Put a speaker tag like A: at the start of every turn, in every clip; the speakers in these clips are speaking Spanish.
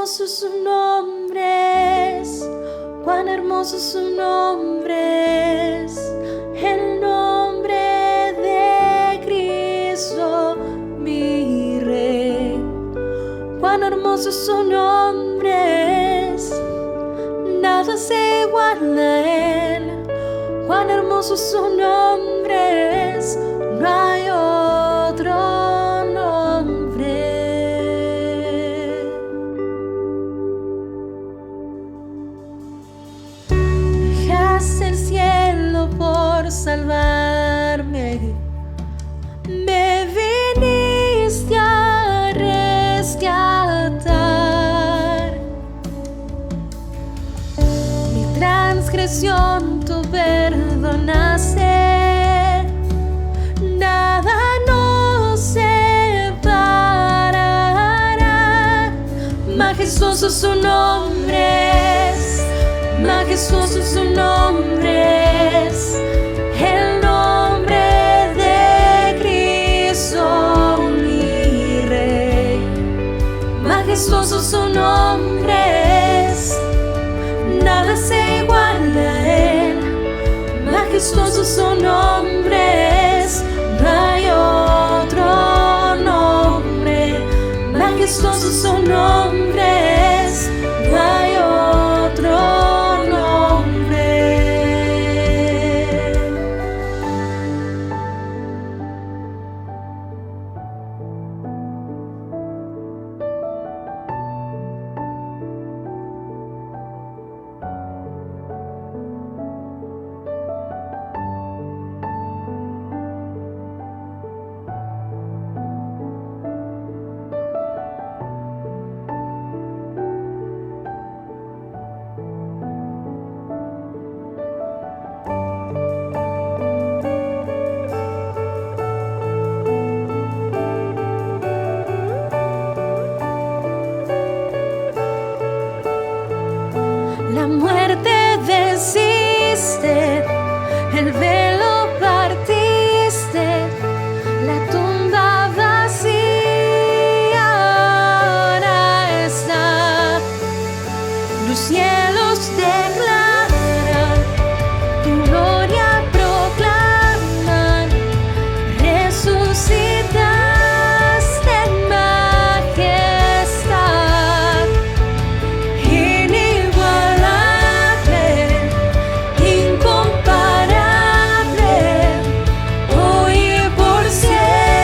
A: hermoso su nombre es, cuán hermoso su nombre es, el nombre de Cristo mi Rey. Cuán hermoso su nombre es, nada se iguala a él. Cuán hermoso su nombre es, no hay otro nombre. Dejaste el cielo por salvarme, me viniste a rescatar. Mi transgresión tú perdonaste, nada nos separará. Majestuoso su nombre es, majestuoso su nombre es, el nombre de Cristo mi Rey. Majestuoso su nombre es, nada se iguala a él. Majestuoso su nombre es, no hay otro nombre. Majestuoso su nombre es, no hay otro nombre. La muerte venciste, el velo partiste, la tumba vacía ahora está. Los cielos declaran, tu gloria proclaman, resucitaste en majestad. Incomparable, hoy y por siempre.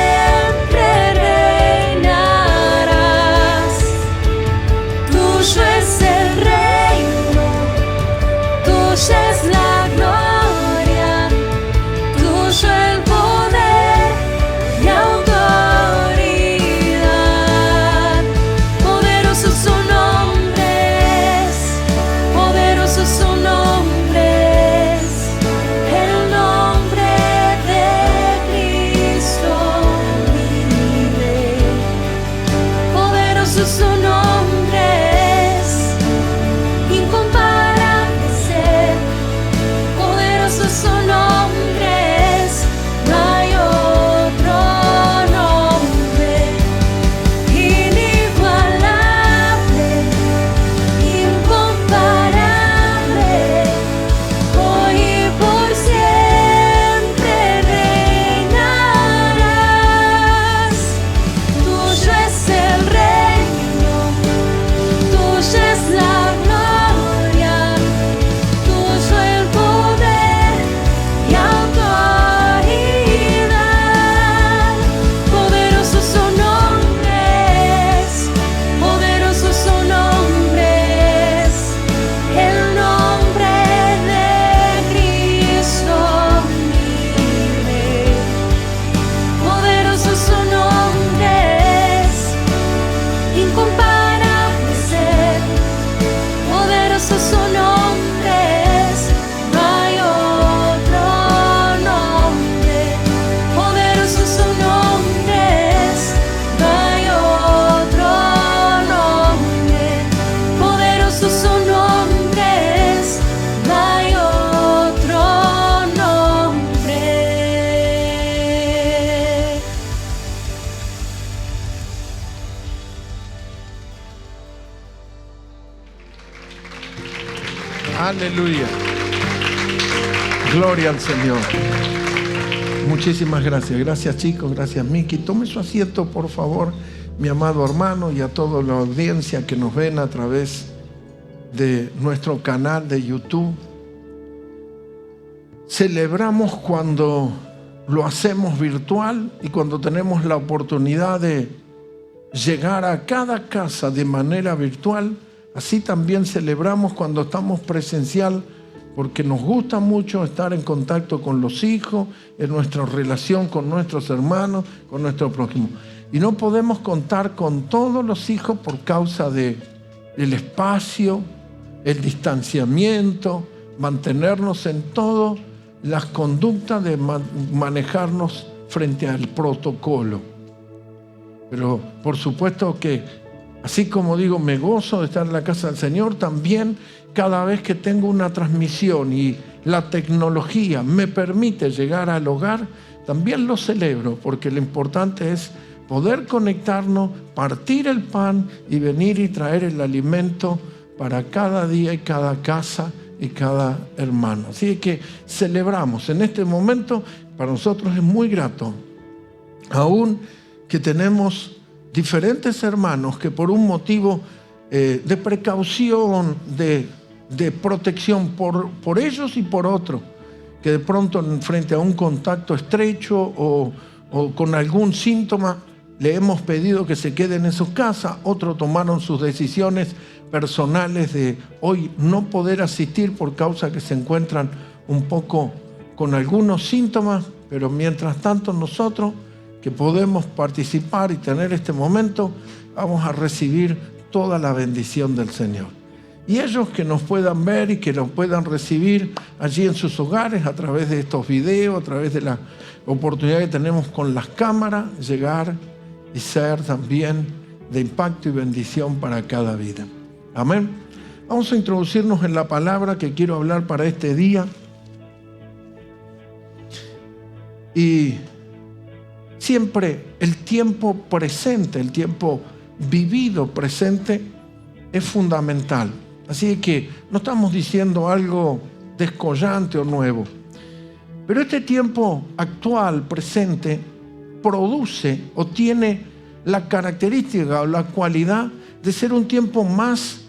B: Aleluya. Gloria al Señor. Muchísimas gracias. Gracias, chicos. Gracias, Miki. Tome su asiento, por favor, mi amado hermano, y a toda la audiencia que nos ven a través de nuestro canal de YouTube. Celebramos cuando lo hacemos virtual y cuando tenemos la oportunidad de llegar a cada casa de manera virtual. Así también celebramos cuando estamos presencial, porque nos gusta mucho estar en contacto con los hijos, en nuestra relación con nuestros hermanos, con nuestro prójimo. Y no podemos contar con todos los hijos por causa del espacio, el distanciamiento, mantenernos en todo, las conductas de manejarnos frente al protocolo. Pero por supuesto que, así como digo, me gozo de estar en la casa del Señor, también cada vez que tengo una transmisión y la tecnología me permite llegar al hogar, también lo celebro, porque lo importante es poder conectarnos, partir el pan y venir y traer el alimento para cada día y cada casa y cada hermano. Así que celebramos en este momento. Para nosotros es muy grato, aún que tenemos diferentes hermanos que por un motivo de precaución, de protección por ellos y por otros, que de pronto frente a un contacto estrecho o con algún síntoma, le hemos pedido que se queden en sus casas. Otros tomaron sus decisiones personales de hoy no poder asistir por causa que se encuentran un poco con algunos síntomas, pero mientras tanto nosotros que podemos participar y tener este momento, vamos a recibir toda la bendición del Señor. Y ellos que nos puedan ver y que lo puedan recibir allí en sus hogares a través de estos videos, a través de la oportunidad que tenemos con las cámaras, llegar y ser también de impacto y bendición para cada vida. Amén. Vamos a introducirnos en la palabra que quiero hablar para este día. Y siempre el tiempo presente, el tiempo vivido presente es fundamental. Así que no estamos diciendo algo descollante o nuevo. Pero este tiempo actual, presente, produce o tiene la característica o la cualidad de ser un tiempo más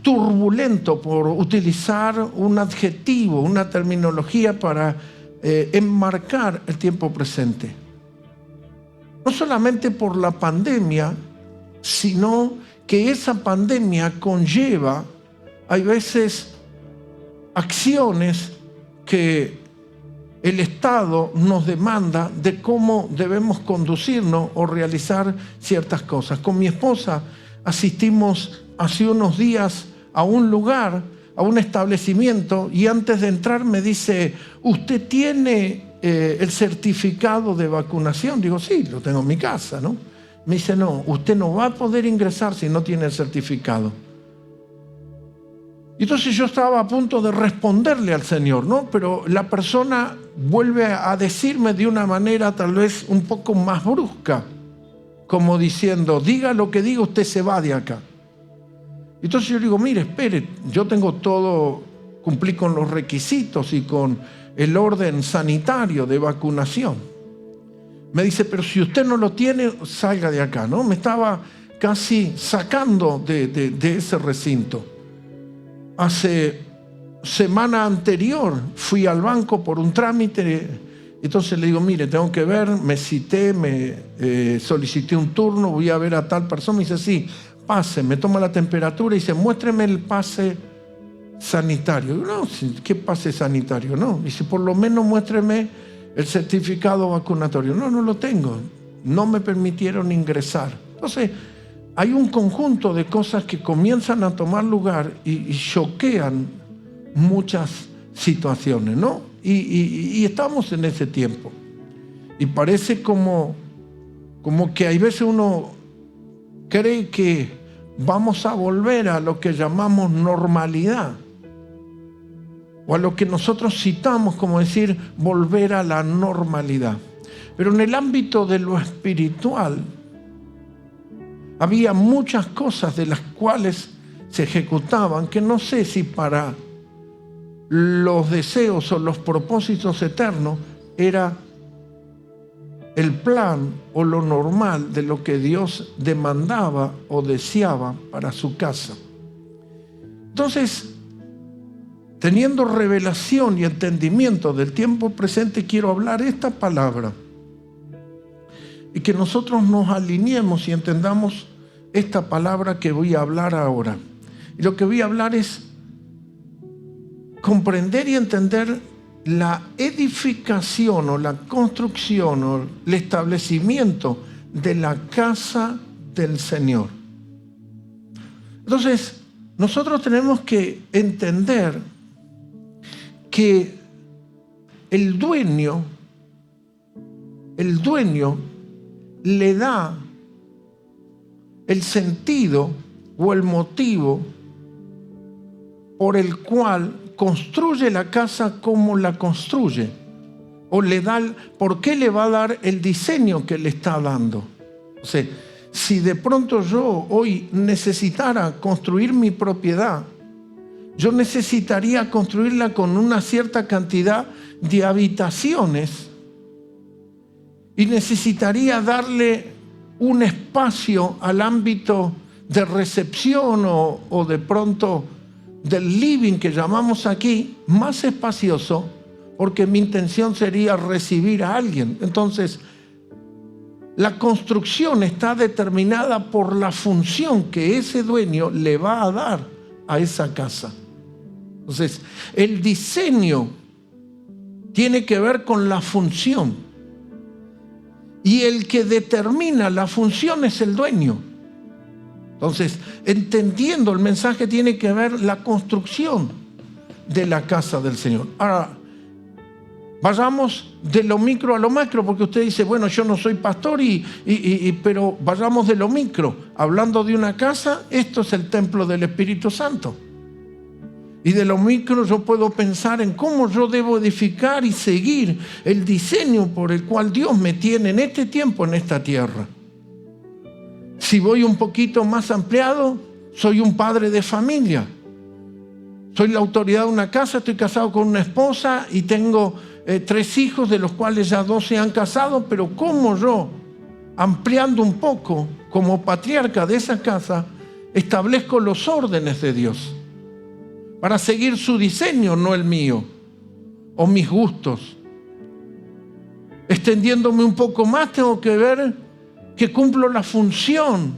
B: turbulento, por utilizar un adjetivo, una terminología para enmarcar el tiempo presente. No solamente por la pandemia, sino que esa pandemia conlleva, hay veces, acciones que el Estado nos demanda de cómo debemos conducirnos o realizar ciertas cosas. Con mi esposa asistimos hace unos días a un lugar, a un establecimiento, y antes de entrar me dice, ¿usted tiene el certificado de vacunación? Digo, sí, lo tengo en mi casa, ¿no? Me dice, no, usted no va a poder ingresar si no tiene el certificado. Y entonces yo estaba a punto de responderle al Señor, ¿no? Pero la persona vuelve a decirme de una manera tal vez un poco más brusca, como diciendo, diga lo que diga, usted se va de acá. Entonces yo digo, mire, espere, yo tengo todo, cumplí con los requisitos y con el orden sanitario de vacunación. Me dice, pero si usted no lo tiene, salga de acá, ¿no? Me estaba casi sacando de ese recinto. Hace semana anterior fui al banco por un trámite, entonces le digo, mire, tengo que ver, me cité, solicité un turno, voy a ver a tal persona. Me dice, sí, pase, me toma la temperatura y dice, muéstreme el pase sanitario. Digo, no, ¿qué pase sanitario? No, dice, por lo menos muéstreme el certificado vacunatorio. No, no lo tengo, no me permitieron ingresar. Entonces, hay un conjunto de cosas que comienzan a tomar lugar y choquean muchas situaciones, ¿no? Y estamos en ese tiempo. Y parece como que hay veces uno cree que vamos a volver a lo que llamamos normalidad, o a lo que nosotros citamos como decir volver a la normalidad. Pero en el ámbito de lo espiritual había muchas cosas de las cuales se ejecutaban, que no sé si para los deseos o los propósitos eternos era el plan o lo normal de lo que Dios demandaba o deseaba para su casa. Entonces, teniendo revelación y entendimiento del tiempo presente, quiero hablar esta palabra y que nosotros nos alineemos y entendamos esta palabra que voy a hablar ahora. Y lo que voy a hablar es comprender y entender la edificación o la construcción o el establecimiento de la casa del Señor. Entonces, nosotros tenemos que entender que el dueño le da el sentido o el motivo por el cual construye la casa como la construye, o le da, ¿por qué le va a dar el diseño que le está dando? O sea, si de pronto yo hoy necesitara construir mi propiedad, yo necesitaría construirla con una cierta cantidad de habitaciones y necesitaría darle un espacio al ámbito de recepción o de pronto del living que llamamos aquí, más espacioso, porque mi intención sería recibir a alguien. Entonces, la construcción está determinada por la función que ese dueño le va a dar a esa casa. Entonces, el diseño tiene que ver con la función. Y el que determina la función es el dueño. Entonces, entendiendo el mensaje, tiene que ver la construcción de la casa del Señor. Ahora, vayamos de lo micro a lo macro, porque usted dice, bueno, yo no soy pastor, pero vayamos de lo micro. Hablando de una casa, esto es el templo del Espíritu Santo. Y de lo micro yo puedo pensar en cómo yo debo edificar y seguir el diseño por el cual Dios me tiene en este tiempo, en esta tierra. Si voy un poquito más ampliado, soy un padre de familia. Soy la autoridad de una casa, estoy casado con una esposa y tengo 3 hijos, de los cuales ya 2 se han casado, pero cómo yo, ampliando un poco, como patriarca de esa casa, establezco los órdenes de Dios para seguir su diseño, no el mío, o mis gustos. Extendiéndome un poco más, tengo que ver que cumplo la función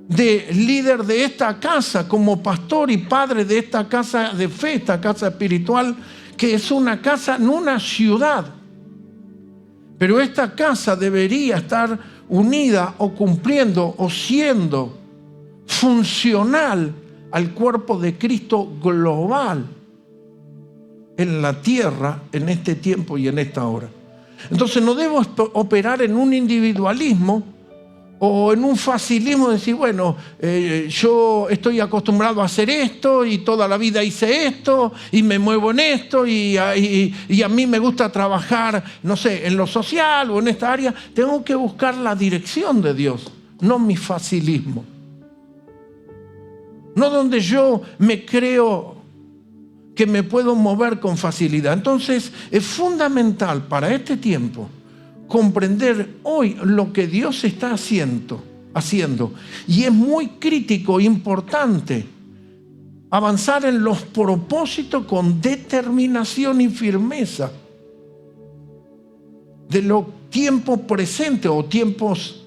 B: de líder de esta casa, como pastor y padre de esta casa de fe, esta casa espiritual, que es una casa, no una ciudad. Pero esta casa debería estar unida o cumpliendo o siendo funcional al cuerpo de Cristo global en la tierra, en este tiempo y en esta hora. Entonces no debo operar en un individualismo o en un facilismo de decir, bueno, yo estoy acostumbrado a hacer esto y toda la vida hice esto y me muevo en esto y a mí me gusta trabajar, no sé, en lo social o en esta área. Tengo que buscar la dirección de Dios, no mi facilismo. No donde yo me creo que me puedo mover con facilidad. Entonces es fundamental para este tiempo comprender hoy lo que Dios está haciendo. Y es muy crítico, importante, avanzar en los propósitos con determinación y firmeza de los tiempos presentes o tiempos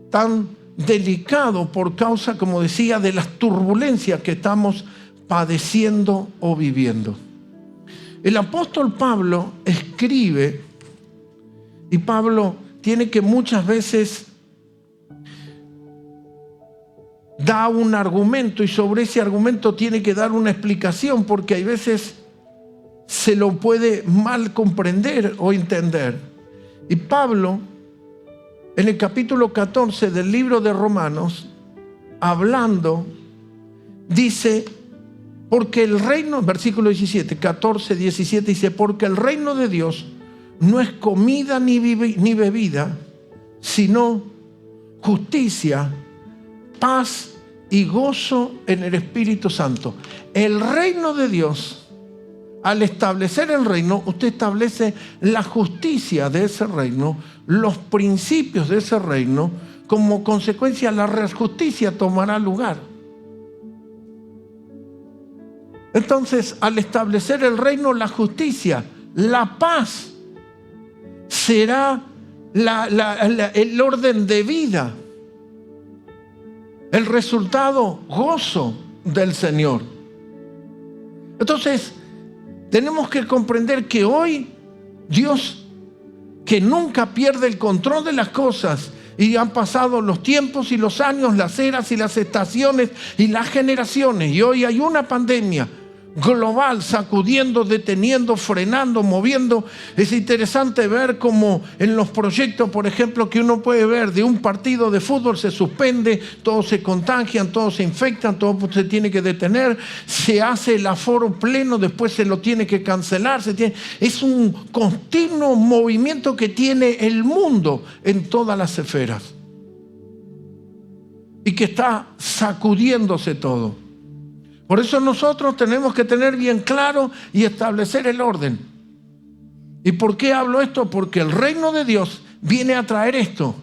B: tan delicados por causa, como decía, de las turbulencias que estamos padeciendo o viviendo. El apóstol Pablo escribe, y Pablo tiene que muchas veces da un argumento y sobre ese argumento tiene que dar una explicación, porque hay veces se lo puede mal comprender o entender. Y Pablo, en el capítulo 14 del libro de Romanos, hablando, dice, porque el reino, versículo 17, 14, 17, dice, porque el reino de Dios no es comida ni bebida, sino justicia, paz y gozo en el Espíritu Santo. El reino de Dios, al establecer el reino, usted establece la justicia de ese reino, los principios de ese reino. Como consecuencia, la justicia tomará lugar. Entonces, al establecer el reino, la justicia, la paz, será el orden de vida. El resultado, gozo del Señor. Entonces, tenemos que comprender que hoy Dios, que nunca pierde el control de las cosas, y han pasado los tiempos y los años, las eras y las estaciones y las generaciones, y hoy hay una pandemia global sacudiendo, deteniendo, frenando, moviendo. Es interesante ver cómo en los proyectos, por ejemplo, que uno puede ver de un partido de fútbol, se suspende, todos se contagian, todos se infectan, todo se tiene que detener, se hace el aforo pleno, después se lo tiene que cancelar, es un continuo movimiento que tiene el mundo en todas las esferas y que está sacudiéndose todo. Por eso nosotros tenemos que tener bien claro y establecer el orden. ¿Y por qué hablo esto? Porque el reino de Dios viene a traer esto.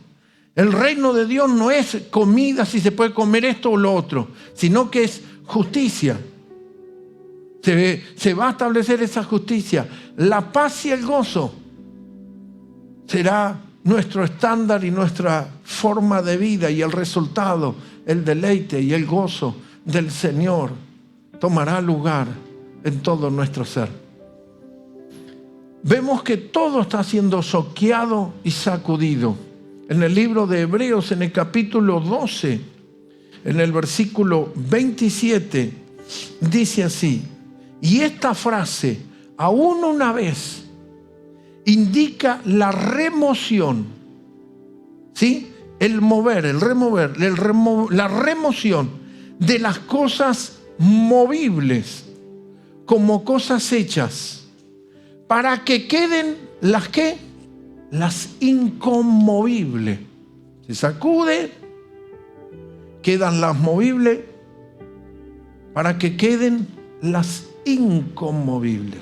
B: El reino de Dios no es comida, si se puede comer esto o lo otro, sino que es justicia. Se va a establecer esa justicia. La paz y el gozo será nuestro estándar y nuestra forma de vida, y el resultado, el deleite y el gozo del Señor tomará lugar en todo nuestro ser. Vemos que todo está siendo soqueado y sacudido. En el libro de Hebreos, en el capítulo 12, en el versículo 27, dice así: y esta frase, aún una vez, indica la remoción, ¿sí? El mover, el remover, la remoción de las cosas movibles como cosas hechas, para que queden las que, las inconmovibles. Se sacude, quedan las movibles, para que queden las inconmovibles,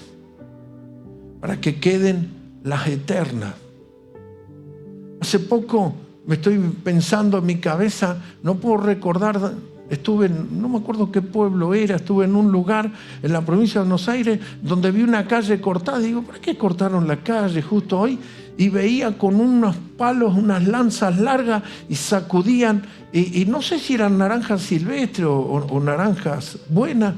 B: para que queden las eternas. Hace poco me estoy pensando en mi cabeza, no puedo recordar. Estuve no me acuerdo qué pueblo era, estuve en un lugar en la provincia de Buenos Aires donde vi una calle cortada. Digo, ¿por qué cortaron la calle justo hoy? Y veía con unos palos, unas lanzas largas, y sacudían, y no sé si eran naranjas silvestres o naranjas buenas,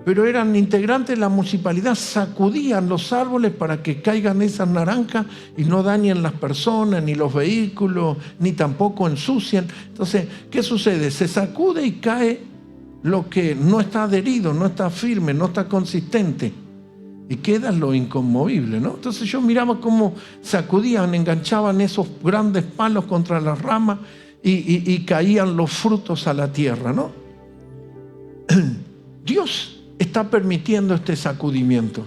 B: pero eran integrantes de la municipalidad, sacudían los árboles para que caigan esas naranjas y no dañen las personas, ni los vehículos, ni tampoco ensucian. Entonces, ¿qué sucede? Se sacude y cae lo que no está adherido, no está firme, no está consistente, y queda lo inconmovible, ¿no? Entonces yo miraba cómo sacudían, enganchaban esos grandes palos contra las ramas y caían los frutos a la tierra, ¿no? Dios está permitiendo este sacudimiento.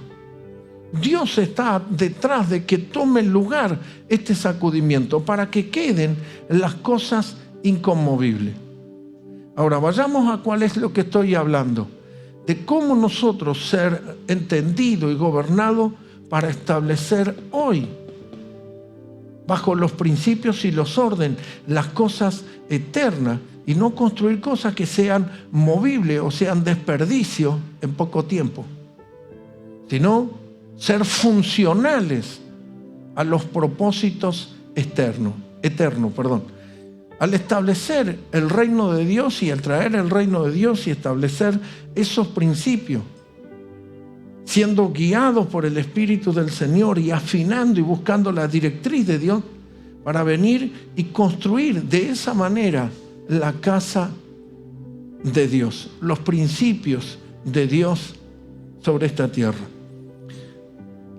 B: Dios está detrás de que tome lugar este sacudimiento para que queden las cosas inconmovibles. Ahora vayamos a cuál es lo que estoy hablando, de cómo nosotros ser entendido y gobernado para establecer hoy, bajo los principios y los órdenes, las cosas eternas, y no construir cosas que sean movibles o sean desperdicio en poco tiempo, sino ser funcionales a los propósitos eternos. Al establecer el reino de Dios y al traer el reino de Dios y establecer esos principios, siendo guiados por el Espíritu del Señor y afinando y buscando la directriz de Dios para venir y construir de esa manera la casa de Dios, los principios de Dios sobre esta tierra.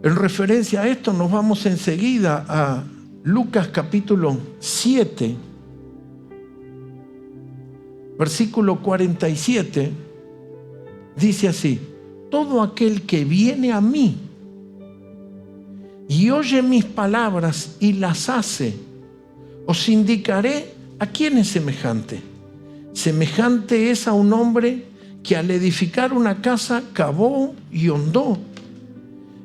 B: En referencia a esto nos vamos enseguida a Lucas capítulo 7, versículo 47, dice así: todo aquel que viene a mí y oye mis palabras y las hace, os indicaré a quién es semejante. Semejante es a un hombre que al edificar una casa cavó y hondó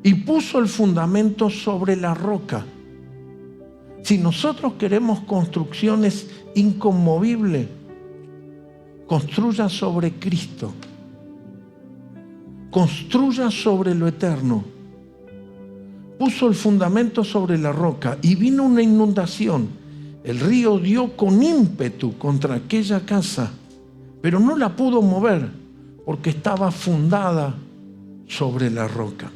B: y puso el fundamento sobre la roca. Si nosotros queremos construcciones inconmovibles, construya sobre Cristo. Construya sobre lo eterno. Puso el fundamento sobre la roca y vino una inundación. El río dio con ímpetu contra aquella casa, pero no la pudo mover porque estaba fundada sobre la roca.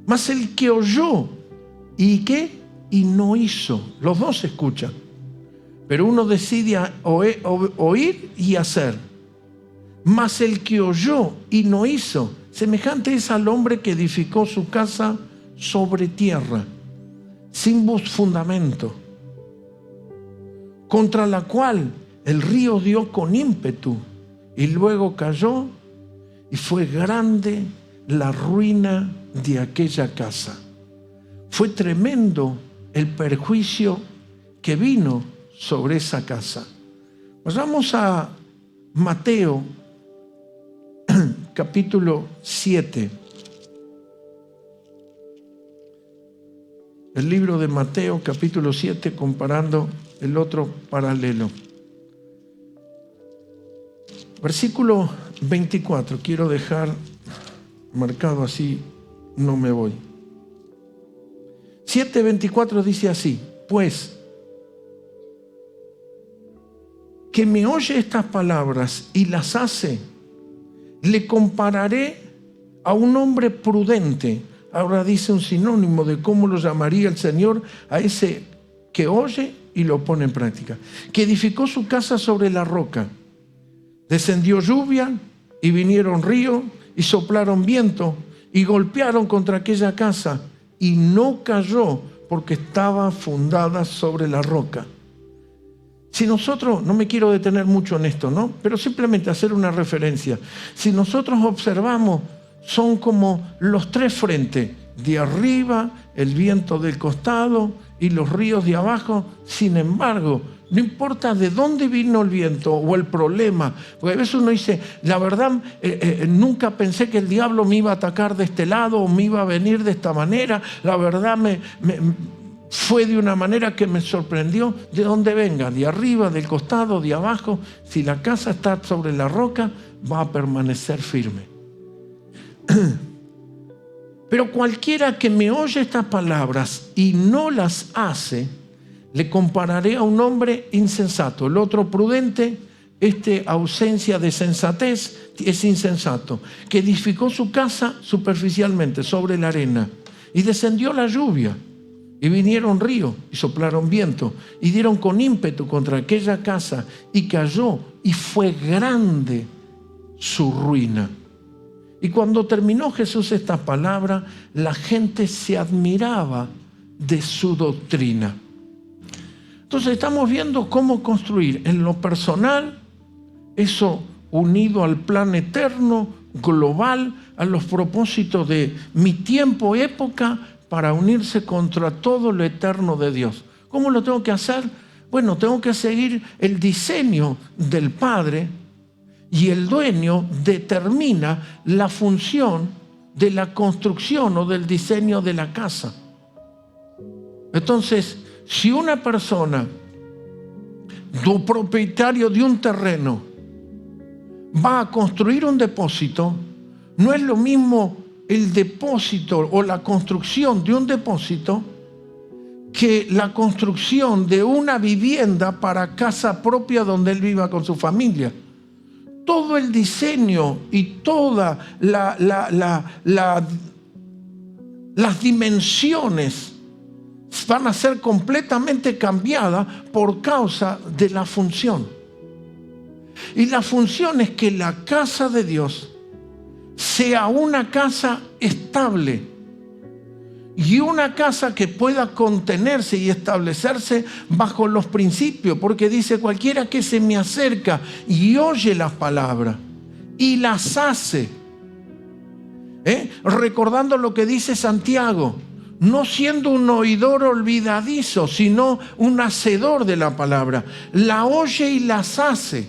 B: Mas el que oyó, ¿y qué? Y no hizo. Los dos escuchan, pero uno decide oír y hacer. Mas el que oyó y no hizo, semejante es al hombre que edificó su casa sobre tierra, sin fundamento, contra la cual el río dio con ímpetu y luego cayó, y fue grande la ruina de aquella casa. Fue tremendo el perjuicio que vino sobre esa casa. Vamos a Mateo capítulo 7. El libro de Mateo capítulo 7, comparando el otro paralelo. Versículo 24, quiero dejar marcado así, no me voy. 7:24 dice así: pues, que me oye estas palabras y las hace, le compararé a un hombre prudente. Ahora dice un sinónimo de cómo lo llamaría el Señor a ese que oye y lo pone en práctica. Que edificó su casa sobre la roca. Descendió lluvia y vinieron río y soplaron viento y golpearon contra aquella casa y no cayó porque estaba fundada sobre la roca. Si nosotros, no me quiero detener mucho en esto, ¿no? Pero simplemente hacer una referencia. Si nosotros observamos, son como los tres frentes, de arriba, el viento del costado y los ríos de abajo. Sin embargo, no importa de dónde vino el viento o el problema, porque a veces uno dice, la verdad, nunca pensé que el diablo me iba a atacar de este lado o me iba a venir de esta manera. La verdad fue de una manera que me sorprendió. De dónde venga, de arriba, del costado, de abajo, si la casa está sobre la roca, va a permanecer firme. Pero cualquiera que me oye estas palabras y no las hace, le compararé a un hombre insensato. El otro prudente, ausencia de sensatez, es insensato, que edificó su casa superficialmente sobre la arena, y descendió la lluvia y vinieron ríos y soplaron viento y dieron con ímpetu contra aquella casa y cayó, y fue grande su ruina. Y cuando terminó Jesús estas palabras, la gente se admiraba de su doctrina. Entonces estamos viendo cómo construir en lo personal, eso unido al plan eterno, global, a los propósitos de mi tiempo, época, para unirse contra todo lo eterno de Dios. ¿Cómo lo tengo que hacer? Bueno, tengo que seguir el diseño del Padre, y el dueño determina la función de la construcción o del diseño de la casa. Entonces, si una persona, propietario de un terreno, va a construir un depósito, no es lo mismo el depósito o la construcción de un depósito que la construcción de una vivienda para casa propia donde él viva con su familia. Todo el diseño y todas las dimensiones van a ser completamente cambiadas por causa de la función. Y la función es que la casa de Dios sea una casa estable y una casa que pueda contenerse y establecerse bajo los principios, porque dice, cualquiera que se me acerca y oye las palabras y las hace, recordando lo que dice Santiago, no siendo un oidor olvidadizo, sino un hacedor de la palabra, la oye y las hace.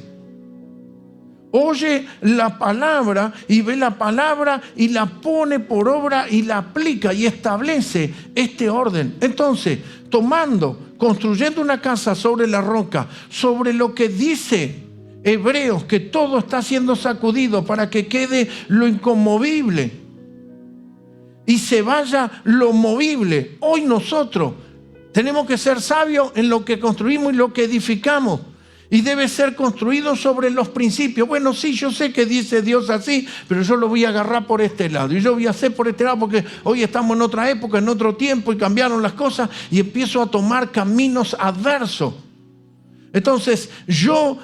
B: Oye la palabra y ve la palabra y la pone por obra y la aplica y establece este orden. Entonces, construyendo una casa sobre la roca, sobre lo que dice Hebreos, que todo está siendo sacudido para que quede lo inconmovible y se vaya lo movible. Hoy nosotros tenemos que ser sabios en lo que construimos y lo que edificamos. Y debe ser construido sobre los principios. Bueno, sí, yo sé que dice Dios así, pero yo lo voy a agarrar por este lado. Y yo voy a hacer por este lado porque hoy estamos en otra época, en otro tiempo y cambiaron las cosas y empiezo a tomar caminos adversos. Entonces yo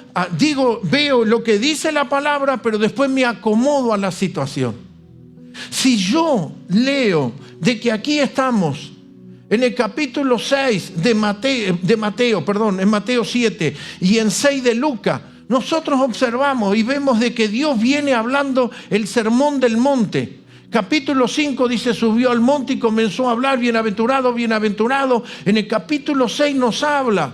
B: veo lo que dice la palabra, pero después me acomodo a la situación. Si yo leo de que aquí estamos en el capítulo 6 en Mateo 7 y en 6 de Lucas, nosotros observamos y vemos de que Dios viene hablando el sermón del monte. Capítulo 5 dice, subió al monte y comenzó a hablar, bienaventurado, bienaventurado. En el capítulo 6 nos habla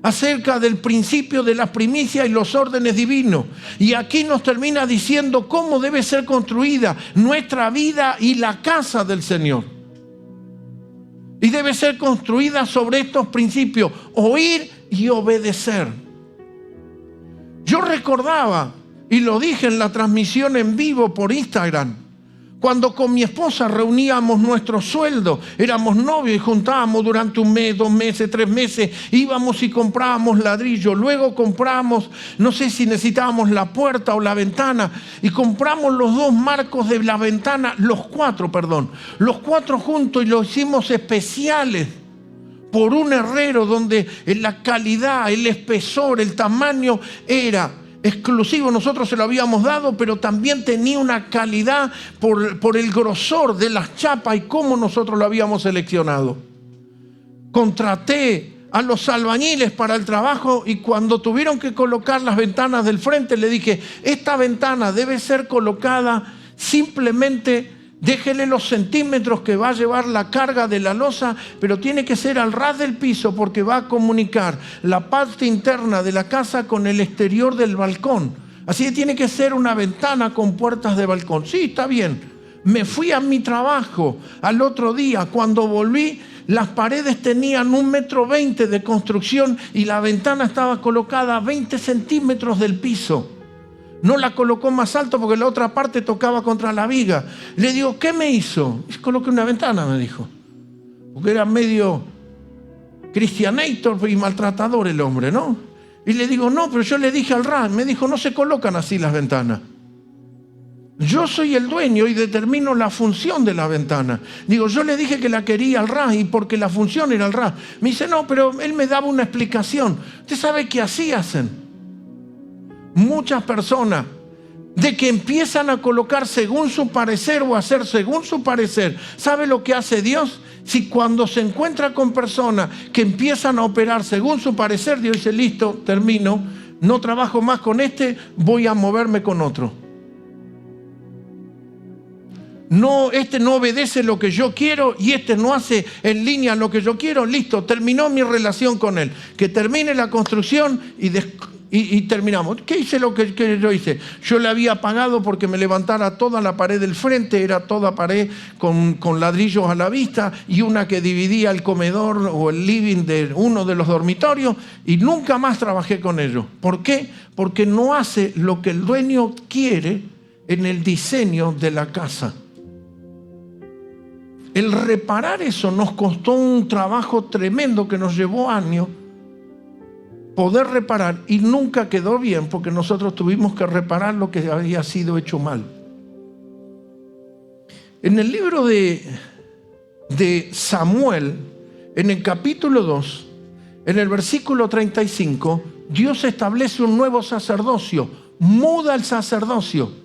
B: acerca del principio de las primicias y los órdenes divinos. Y aquí nos termina diciendo cómo debe ser construida nuestra vida y la casa del Señor. Y debe ser construida sobre estos principios, oír y obedecer. Yo recordaba, y lo dije en la transmisión en vivo por Instagram, cuando con mi esposa reuníamos nuestro sueldo, éramos novios y juntábamos durante 1 mes, 2 meses, 3 meses, íbamos y comprábamos ladrillo, luego compramos, no sé si necesitábamos la puerta o la ventana, y compramos los 2 marcos de la ventana, los 4 juntos, y los hicimos especiales por un herrero donde la calidad, el espesor, el tamaño era exclusivo. Nosotros se lo habíamos dado, pero también tenía una calidad por el grosor de las chapas y cómo nosotros lo habíamos seleccionado. Contraté a los albañiles para el trabajo y cuando tuvieron que colocar las ventanas del frente le dije, esta ventana debe ser colocada simplemente, déjele los centímetros que va a llevar la carga de la losa, pero tiene que ser al ras del piso porque va a comunicar la parte interna de la casa con el exterior del balcón. Así que tiene que ser una ventana con puertas de balcón. Sí, está bien. Me fui a mi trabajo al otro día. Cuando volví, las paredes tenían 1,20 m de construcción y la ventana estaba colocada a 20 centímetros del piso. No la colocó más alto porque la otra parte tocaba contra la viga. Le digo, ¿qué me hizo? Coloqué una ventana, me dijo. Porque era medio cristianator y maltratador el hombre, ¿no? Y le digo, no, pero yo le dije al ras. Me dijo, no se colocan así las ventanas. Yo soy el dueño y determino la función de la ventana. Digo, yo le dije que la quería al ras y porque la función era al ras. Me dice, no, pero él me daba una explicación. Usted sabe que así hacen muchas personas, de que empiezan a colocar según su parecer o hacer según su parecer. ¿Sabe lo que hace Dios? Si cuando se encuentra con personas que empiezan a operar según su parecer, Dios dice, listo, termino, no trabajo más con este, voy a moverme con otro. No, este no obedece lo que yo quiero y este no hace en línea lo que yo quiero, listo, terminó mi relación con él. Que termine la construcción y terminamos. ¿Qué hice lo que yo hice? Yo le había pagado porque me levantara toda la pared del frente, era toda pared con ladrillos a la vista y una que dividía el comedor o el living de uno de los dormitorios y nunca más trabajé con ellos. ¿Por qué? Porque no hace lo que el dueño quiere en el diseño de la casa. El reparar eso nos costó un trabajo tremendo que nos llevó años poder reparar y nunca quedó bien porque nosotros tuvimos que reparar lo que había sido hecho mal. En el libro de Samuel, en el capítulo 2, en el versículo 35, Dios establece un nuevo sacerdocio, muda el sacerdocio,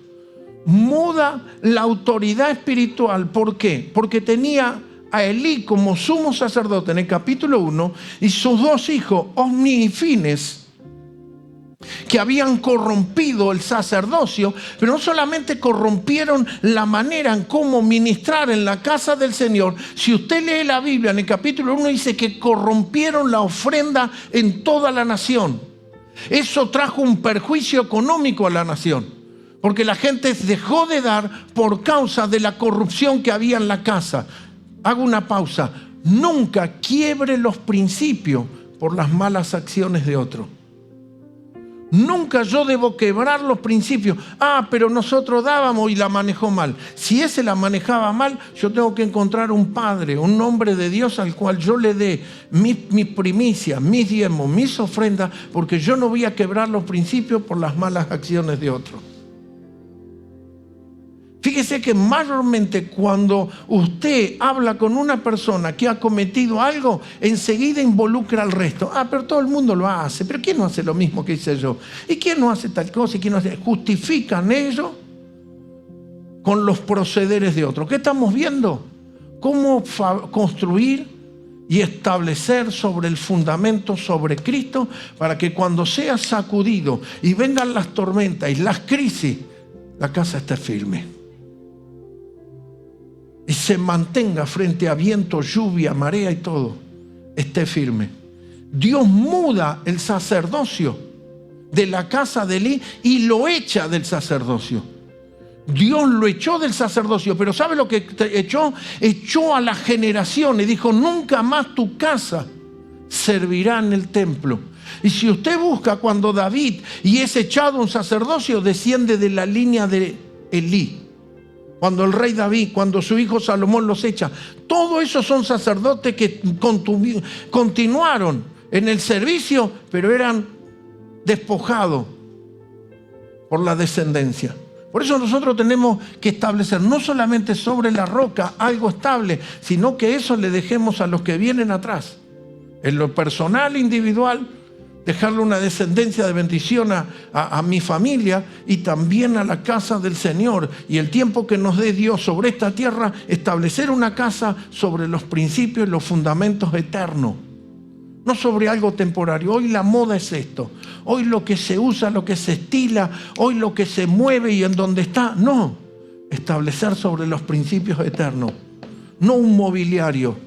B: muda la autoridad espiritual. ¿Por qué? Porque tenía a Elí como sumo sacerdote en el capítulo 1 y sus 2 hijos, Ofni y Fines, que habían corrompido el sacerdocio, pero no solamente corrompieron la manera en cómo ministrar en la casa del Señor. Si usted lee la Biblia, en el capítulo 1 dice que corrompieron la ofrenda en toda la nación. Eso trajo un perjuicio económico a la nación, porque la gente dejó de dar por causa de la corrupción que había en la casa. Hago una pausa. Nunca quiebre los principios por las malas acciones de otro. Nunca yo debo quebrar los principios. Pero nosotros dábamos y la manejó mal. Si ese la manejaba mal, yo tengo que encontrar un padre, un hombre de Dios al cual yo le dé mis primicias, mis diezmos, mis ofrendas, porque yo no voy a quebrar los principios por las malas acciones de otro. Fíjese que mayormente cuando usted habla con una persona que ha cometido algo, enseguida involucra al resto. Pero todo el mundo lo hace. ¿Pero quién no hace lo mismo que hice yo? ¿Y quién no hace tal cosa? ¿Y quién no hace? Justifican ellos con los procederes de otros. ¿Qué estamos viendo? Cómo construir y establecer sobre el fundamento, sobre Cristo, para que cuando sea sacudido y vengan las tormentas y las crisis, la casa esté firme y se mantenga frente a viento, lluvia, marea y todo, esté firme. Dios muda el sacerdocio de la casa de Elí y lo echa del sacerdocio. Dios lo echó del sacerdocio, pero ¿sabe lo que echó? Echó a la generación y dijo: nunca más tu casa servirá en el templo. Y si usted busca cuando David y es echado un sacerdocio, desciende de la línea de Elí. Cuando el rey David, cuando su hijo Salomón los echa, todos esos son sacerdotes que continuaron en el servicio, pero eran despojados por la descendencia. Por eso nosotros tenemos que establecer no solamente sobre la roca algo estable, sino que eso le dejemos a los que vienen atrás. En lo personal, individual, dejarle una descendencia de bendición a mi familia y también a la casa del Señor. Y el tiempo que nos dé Dios sobre esta tierra, establecer una casa sobre los principios y los fundamentos eternos. No sobre algo temporario. Hoy la moda es esto. Hoy lo que se usa, lo que se estila, hoy lo que se mueve y en donde está. No. Establecer sobre los principios eternos. No un mobiliario.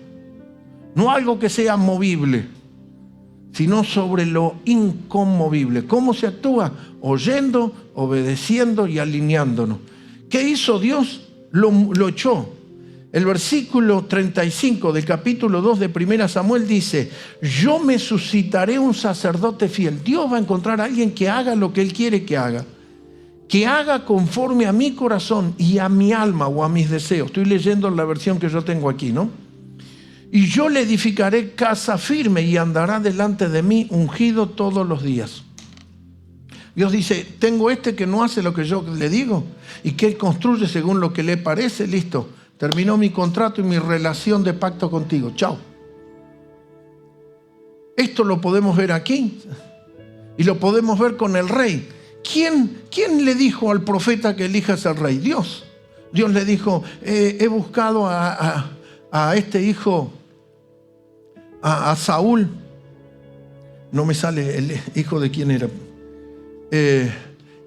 B: No algo que sea movible, sino sobre lo inconmovible. ¿Cómo se actúa? Oyendo, obedeciendo y alineándonos. ¿Qué hizo Dios? Lo echó. El versículo 35 del capítulo 2 de 1 Samuel dice: yo me suscitaré un sacerdote fiel. Dios va a encontrar a alguien que haga lo que Él quiere que haga conforme a mi corazón y a mi alma o a mis deseos. Estoy leyendo la versión que yo tengo aquí, ¿no? Y yo le edificaré casa firme y andará delante de mí ungido todos los días. Dios dice: tengo que no hace lo que yo le digo y que él construye según lo que le parece. Listo, terminó mi contrato y mi relación de pacto contigo. Chao. Esto lo podemos ver aquí y lo podemos ver con el rey. ¿Quién le dijo al profeta que elijas al rey? Dios. Dios le dijo: he buscado a este hijo, a Saúl. No me sale el hijo de quién era.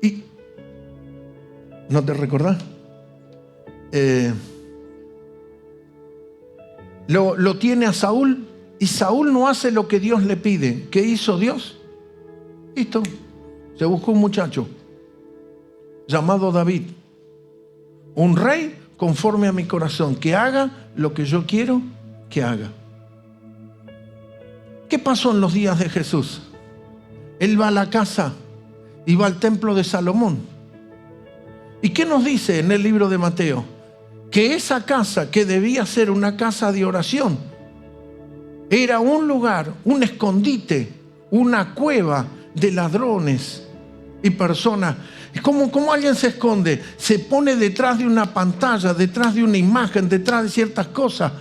B: Y ¿no te recordás? Lo tiene a Saúl y Saúl no hace lo que Dios le pide. ¿Qué hizo Dios? Listo. Se buscó un muchacho llamado David, un rey conforme a mi corazón, que haga lo que yo quiero que haga. ¿Qué pasó en los días de Jesús? Él va a la casa y va al templo de Salomón. ¿Y qué nos dice en el libro de Mateo? Que esa casa, que debía ser una casa de oración, era un lugar, un escondite, una cueva de ladrones y personas. ¿Cómo alguien se esconde? Se pone detrás de una pantalla, detrás de una imagen, detrás de ciertas cosas.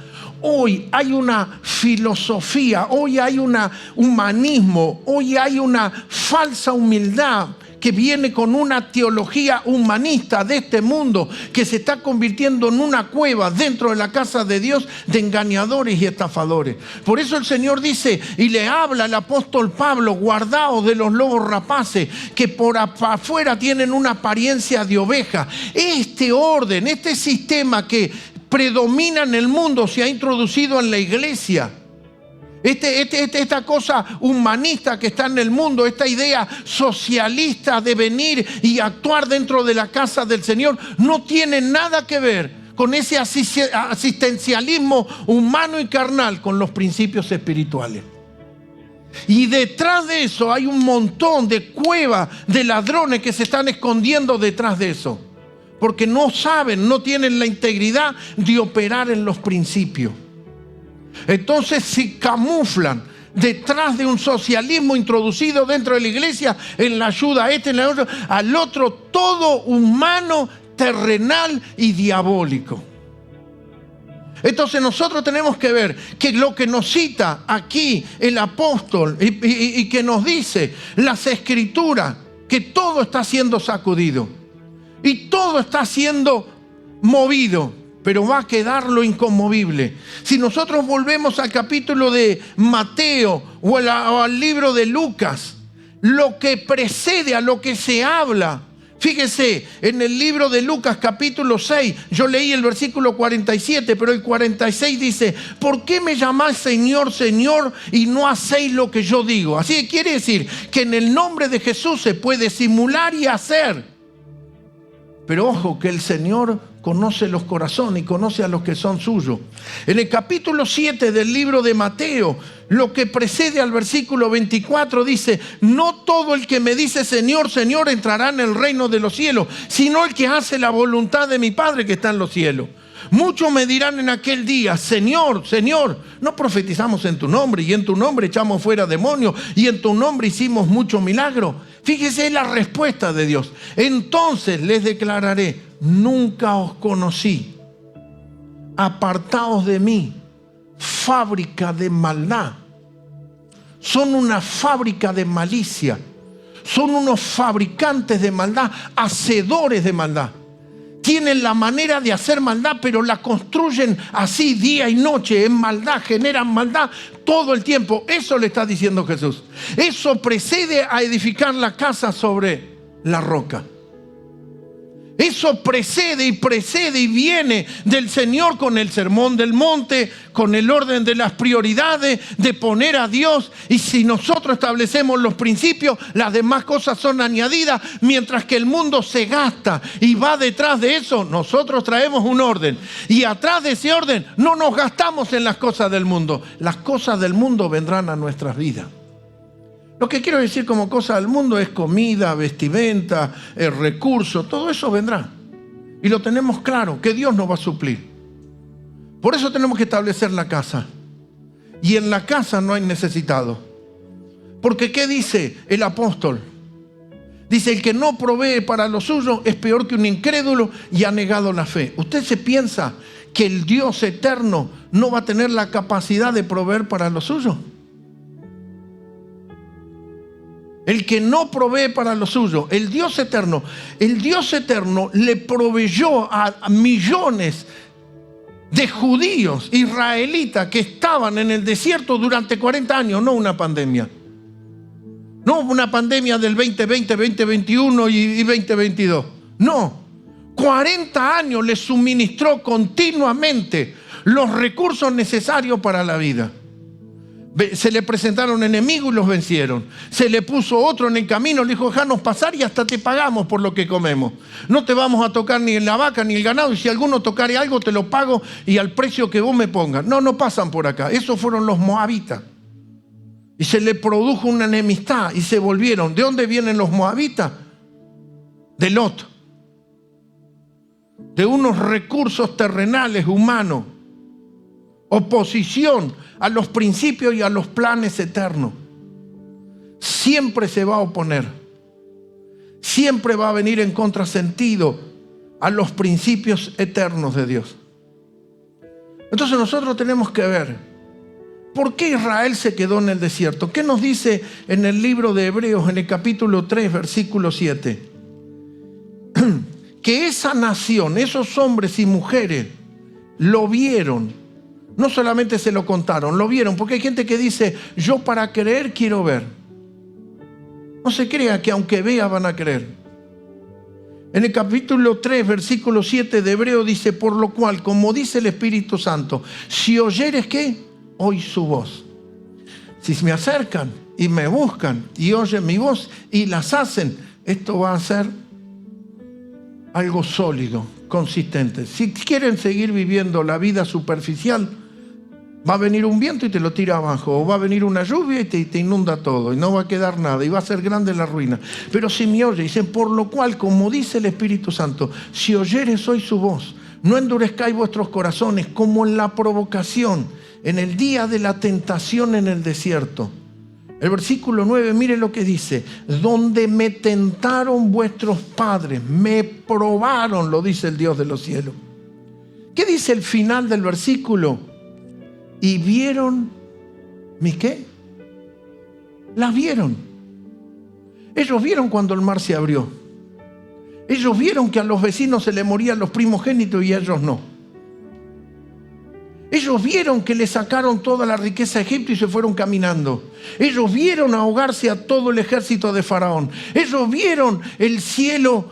B: Hoy hay una filosofía, hoy hay un humanismo, hoy hay una falsa humildad que viene con una teología humanista de este mundo que se está convirtiendo en una cueva dentro de la casa de Dios de engañadores y estafadores. Por eso el Señor dice y le habla al apóstol Pablo: guardaos de los lobos rapaces que por afuera tienen una apariencia de oveja. Este orden, este sistema que predomina en el mundo se ha introducido en la iglesia. Esta cosa humanista que está en el mundo, esta idea socialista de venir y actuar dentro de la casa del Señor, no tiene nada que ver con ese asistencialismo humano y carnal, con los principios espirituales. Y detrás de eso hay un montón de cuevas de ladrones que se están escondiendo detrás de eso, porque no saben, no tienen la integridad de operar en los principios. Entonces se camuflan detrás de un socialismo introducido dentro de la iglesia, en la ayuda a este, en la otra, al otro, todo humano, terrenal y diabólico. Entonces nosotros tenemos que ver que lo que nos cita aquí el apóstol y que nos dice las escrituras, que todo está siendo sacudido y todo está siendo movido, pero va a quedar lo inconmovible. Si nosotros volvemos al capítulo de Mateo o al libro de Lucas, lo que precede a lo que se habla, fíjese, en el libro de Lucas capítulo 6, yo leí el versículo 47, pero el 46 dice: ¿por qué me llamáis Señor, Señor, y no hacéis lo que yo digo? Así que quiere decir que en el nombre de Jesús se puede simular y hacer. Pero ojo, que el Señor conoce los corazones y conoce a los que son suyos. En el capítulo 7 del libro de Mateo, lo que precede al versículo 24 dice: no todo el que me dice Señor, Señor entrará en el reino de los cielos, sino el que hace la voluntad de mi Padre que está en los cielos. Muchos me dirán en aquel día: Señor, Señor, ¿no profetizamos en tu nombre? Y en tu nombre echamos fuera demonios, y en tu nombre hicimos muchos milagros. Fíjese la respuesta de Dios: entonces les declararé, nunca os conocí, apartaos de mí, fábrica de maldad. Son una fábrica de malicia, son unos fabricantes de maldad, hacedores de maldad. Tienen la manera de hacer maldad, pero la construyen así día y noche, en maldad, generan maldad todo el tiempo. Eso le está diciendo Jesús. Eso precede a edificar la casa sobre la roca. Eso precede y viene del Señor con el sermón del monte, con el orden de las prioridades, de poner a Dios. Y si nosotros establecemos los principios, las demás cosas son añadidas. Mientras que el mundo se gasta y va detrás de eso, nosotros traemos un orden. Y atrás de ese orden no nos gastamos en las cosas del mundo. Las cosas del mundo vendrán a nuestras vidas. Lo que quiero decir como cosa del mundo es comida, vestimenta, recursos, todo eso vendrá. Y lo tenemos claro, que Dios nos va a suplir. Por eso tenemos que establecer la casa. Y en la casa no hay necesitado. Porque ¿qué dice el apóstol? Dice: el que no provee para lo suyo es peor que un incrédulo y ha negado la fe. ¿Usted se piensa que el Dios eterno no va a tener la capacidad de proveer para lo suyo? El que no provee para lo suyo, el Dios eterno le proveyó a millones de judíos israelitas que estaban en el desierto durante 40 años, no una pandemia. No una pandemia del 2020, 2021 y 2022. No, 40 años les suministró continuamente los recursos necesarios para la vida. Se le presentaron enemigos y los vencieron. Se le puso otro en el camino, le dijo: déjanos pasar y hasta te pagamos por lo que comemos. No te vamos a tocar ni la vaca ni el ganado, y si alguno tocare algo te lo pago y al precio que vos me pongas. No pasan por acá. Esos fueron los moabitas. Y se le produjo una enemistad y se volvieron. ¿De dónde vienen los moabitas? De Lot. De unos recursos terrenales, humanos. Oposición a los principios y a los planes eternos. Siempre se va a oponer. Siempre va a venir en contrasentido a los principios eternos de Dios. Entonces nosotros tenemos que ver por qué Israel se quedó en el desierto. ¿Qué nos dice en el libro de Hebreos, en el capítulo 3, versículo 7? Que esa nación, esos hombres y mujeres, lo vieron. No solamente se lo contaron, lo vieron. Porque hay gente que dice: yo para creer quiero ver. No se crea que aunque vea van a creer. En el capítulo 3, versículo 7 de Hebreo dice: por lo cual, como dice el Espíritu Santo, si oyeres, ¿qué? Oí su voz. Si me acercan y me buscan y oyen mi voz y las hacen, esto va a ser algo sólido, consistente. Si quieren seguir viviendo la vida superficial, va a venir un viento y te lo tira abajo, o va a venir una lluvia y te inunda todo, y no va a quedar nada, y va a ser grande la ruina. Pero si me oye, dice, por lo cual, como dice el Espíritu Santo, si oyeres hoy su voz, no endurezcáis vuestros corazones como en la provocación, en el día de la tentación en el desierto. El versículo 9, mire lo que dice, donde me tentaron vuestros padres, me probaron, lo dice el Dios de los cielos. ¿Qué dice el final del versículo? Y vieron, ¿mi qué? Las vieron. Ellos vieron cuando el mar se abrió. Ellos vieron que a los vecinos se les morían los primogénitos y a ellos no. Ellos vieron que le sacaron toda la riqueza a Egipto y se fueron caminando. Ellos vieron ahogarse a todo el ejército de Faraón. Ellos vieron el cielo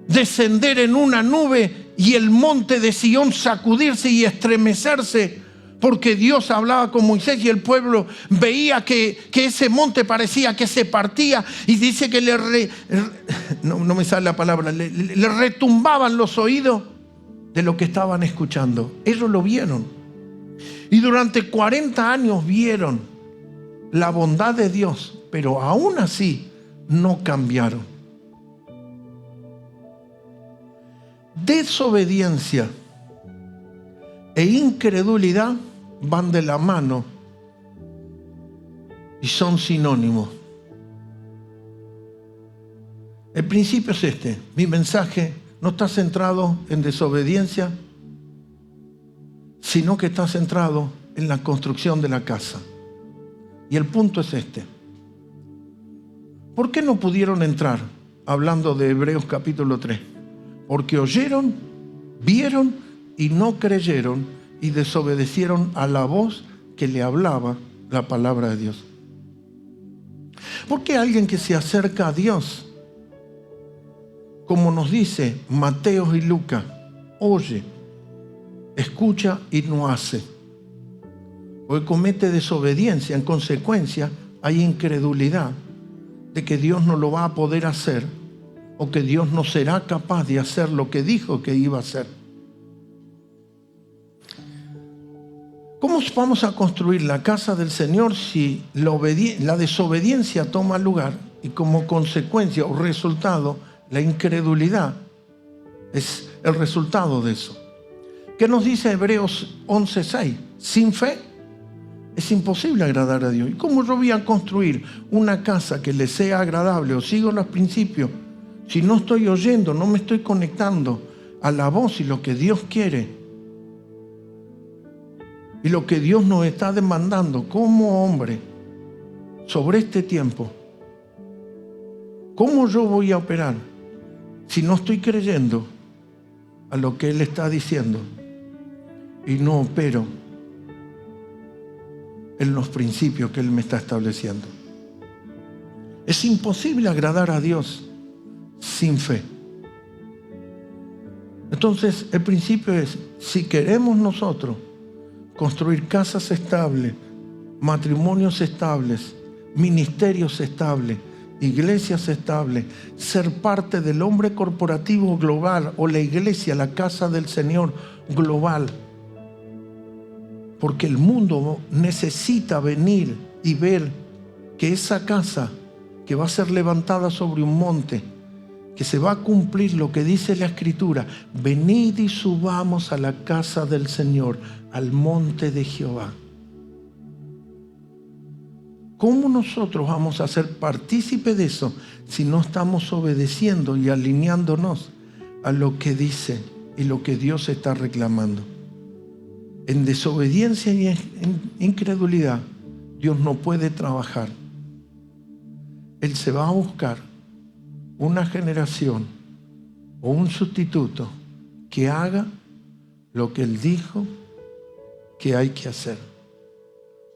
B: descender en una nube y el monte de Sión sacudirse y estremecerse, porque Dios hablaba con Moisés y el pueblo veía que ese monte parecía que se partía, y dice que no me sale la palabra, le retumbaban los oídos de lo que estaban escuchando. Ellos lo vieron. Y durante 40 años vieron la bondad de Dios, pero aún así no cambiaron. Desobediencia e incredulidad van de la mano y son sinónimos. El principio es este. Mi mensaje no está centrado en desobediencia, sino que está centrado en la construcción de la casa. Y el punto es este. ¿Por qué no pudieron entrar? Hablando de Hebreos capítulo 3. Porque oyeron, vieron y no creyeron y desobedecieron a la voz que le hablaba la palabra de Dios. ¿Por qué alguien que se acerca a Dios, como nos dice Mateo y Lucas, oye, escucha y no hace? Porque comete desobediencia, en consecuencia hay incredulidad de que Dios no lo va a poder hacer, o que Dios no será capaz de hacer lo que dijo que iba a hacer. ¿Cómo vamos a construir la casa del Señor si la desobediencia toma lugar y como consecuencia o resultado la incredulidad es el resultado de eso? ¿Qué nos dice Hebreos 11:6? Sin fe es imposible agradar a Dios. ¿Y cómo yo voy a construir una casa que le sea agradable o sigo los principios si no estoy oyendo, no me estoy conectando a la voz y lo que Dios quiere y lo que Dios nos está demandando como hombre sobre este tiempo? ¿Cómo yo voy a operar si no estoy creyendo a lo que Él está diciendo y no opero en los principios que Él me está estableciendo? Es imposible agradar a Dios sin fe. Entonces, el principio es, si queremos nosotros construir casas estables, matrimonios estables, ministerios estables, iglesias estables, ser parte del hombre corporativo global o la iglesia, la casa del Señor global, porque el mundo necesita venir y ver que esa casa que va a ser levantada sobre un monte, que se va a cumplir lo que dice la Escritura: venid y subamos a la casa del Señor, al monte de Jehová. ¿Cómo nosotros vamos a ser partícipes de eso si no estamos obedeciendo y alineándonos a lo que dice y lo que Dios está reclamando? En desobediencia y en incredulidad, Dios no puede trabajar. Él se va a buscar una generación o un sustituto que haga lo que Él dijo que hay que hacer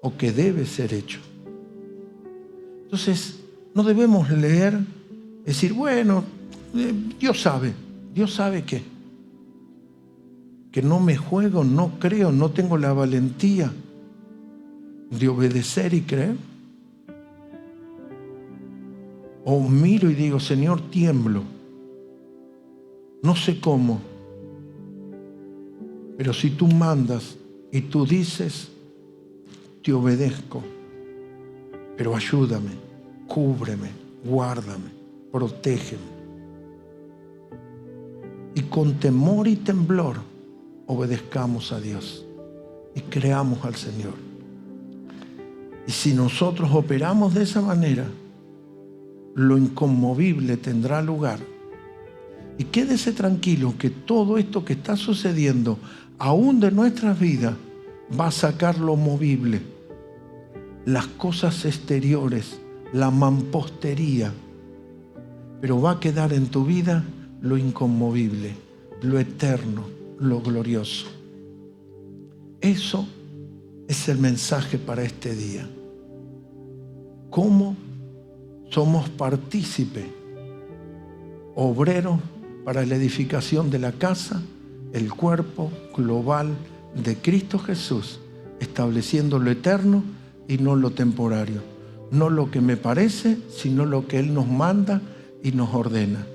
B: o que debe ser hecho. Entonces, no debemos leer, decir, bueno, Dios sabe qué. Que no me juego, no creo, no tengo la valentía. de obedecer y creer? O miro y digo, Señor, tiemblo, no sé cómo, pero si tú mandas y tú dices, te obedezco, pero ayúdame, cúbreme, guárdame, protégeme. Y con temor y temblor obedezcamos a Dios y creamos al Señor. Y si nosotros operamos de esa manera, lo inconmovible tendrá lugar. Y quédese tranquilo que todo esto que está sucediendo, aún de nuestras vidas, va a sacar lo movible, las cosas exteriores, la mampostería, pero va a quedar en tu vida lo inconmovible, lo eterno, lo glorioso. Eso es el mensaje para este día. ¿Cómo somos partícipes, obreros para la edificación de la casa, el cuerpo global de Cristo Jesús, estableciendo lo eterno y no lo temporario? No lo que me parece, sino lo que Él nos manda y nos ordena.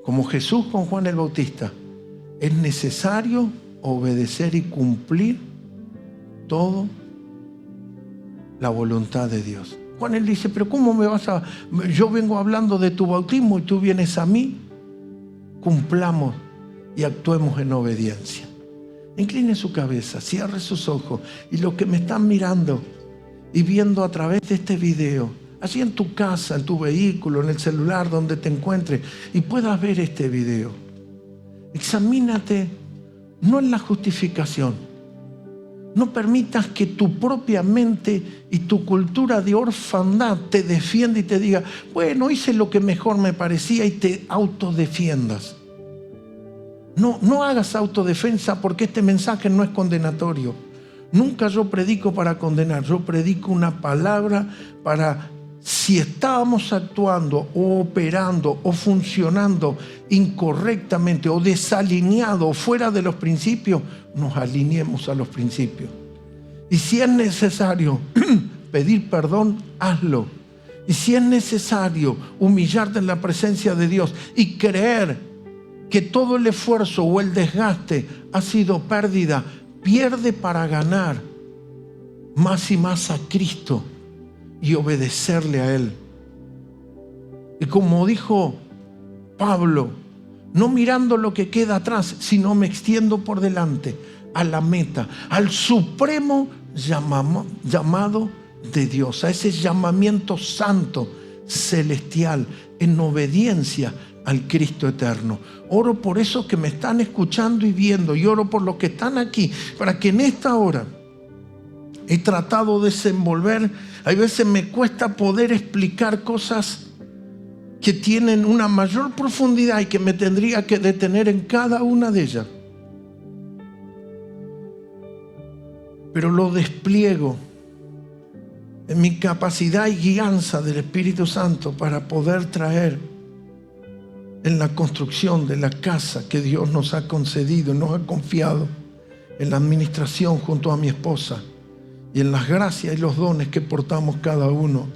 B: Como Jesús con Juan el Bautista, es necesario obedecer y cumplir todo la voluntad de Dios. Juan él dice, pero ¿cómo me vas a...? Yo vengo hablando de tu bautismo y tú vienes a mí. Cumplamos y actuemos en obediencia. Incline su cabeza, cierre sus ojos, y los que me están mirando y viendo a través de este video, allí en tu casa, en tu vehículo, en el celular, donde te encuentres, y puedas ver este video. Examínate, no en la justificación. No permitas que tu propia mente y tu cultura de orfandad te defienda y te diga, bueno, hice lo que mejor me parecía, y te autodefiendas. No hagas autodefensa, porque este mensaje no es condenatorio. Nunca yo predico para condenar, yo predico una palabra para, si estábamos actuando o operando o funcionando incorrectamente o desalineado o fuera de los principios, nos alineemos a los principios. Y si es necesario pedir perdón, hazlo. Y si es necesario humillarte en la presencia de Dios y creer que todo el esfuerzo o el desgaste ha sido pérdida, pierde para ganar más y más a Cristo y obedecerle a Él. Y como dijo Pablo, no mirando lo que queda atrás, sino me extiendo por delante a la meta, al supremo llamado de Dios, a ese llamamiento santo, celestial, en obediencia al Cristo eterno. Oro por esos que me están escuchando y viendo, y oro por los que están aquí, para que en esta hora he tratado de desenvolver. Hay veces me cuesta poder explicar cosas que tienen una mayor profundidad y que me tendría que detener en cada una de ellas. Pero lo despliego en mi capacidad y guianza del Espíritu Santo para poder traer en la construcción de la casa que Dios nos ha concedido, nos ha confiado, en la administración junto a mi esposa, y en las gracias y los dones que portamos cada uno,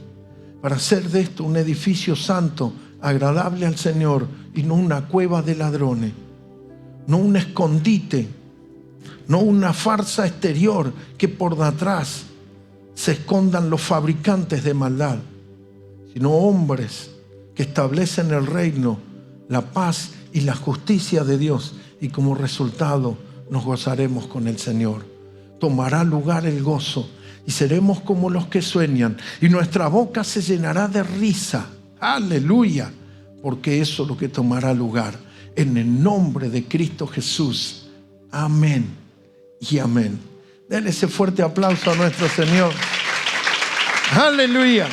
B: para hacer de esto un edificio santo, agradable al Señor, y no una cueva de ladrones, no un escondite, no una farsa exterior que por detrás se escondan los fabricantes de maldad, sino hombres que establecen el reino, la paz y la justicia de Dios, y como resultado nos gozaremos con el Señor. Tomará lugar el gozo y seremos como los que sueñan, y nuestra boca se llenará de risa. Aleluya, porque eso es lo que tomará lugar en el nombre de Cristo Jesús. Amén y amén. Denle ese fuerte aplauso a nuestro Señor. Aleluya.